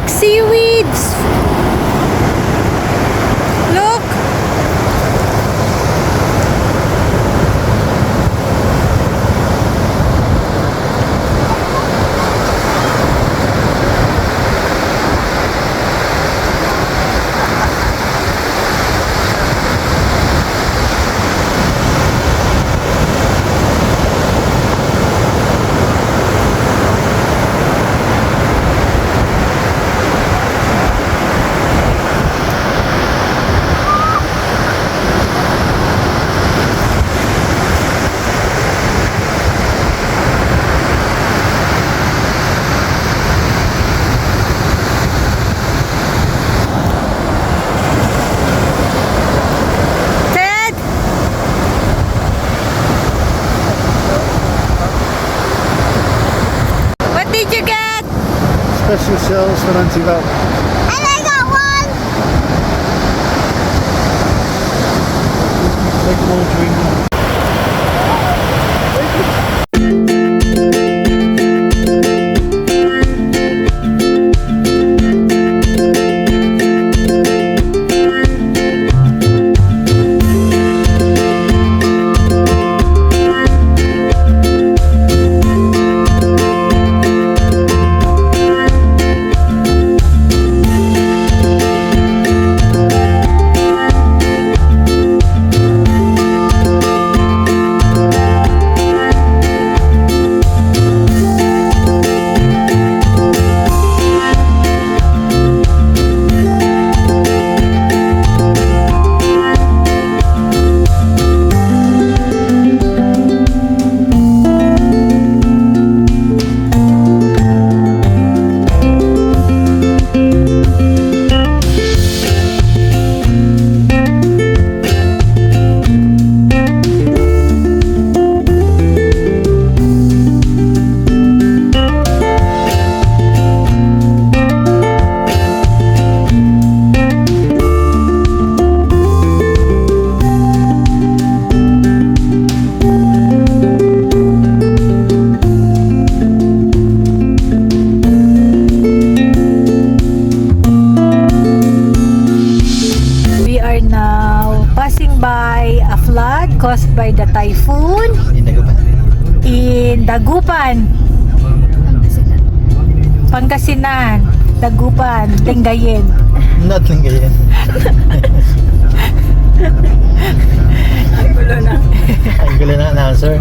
seaweeds. Look. Did you get? Special shells for anti-val. And I got one. Take them all drink. By a flood caused by the typhoon in Dagupan, Pangasinan, Dagupan, Lingayen. Not Lingayen. Ang gulo na. Ang gulo na answer.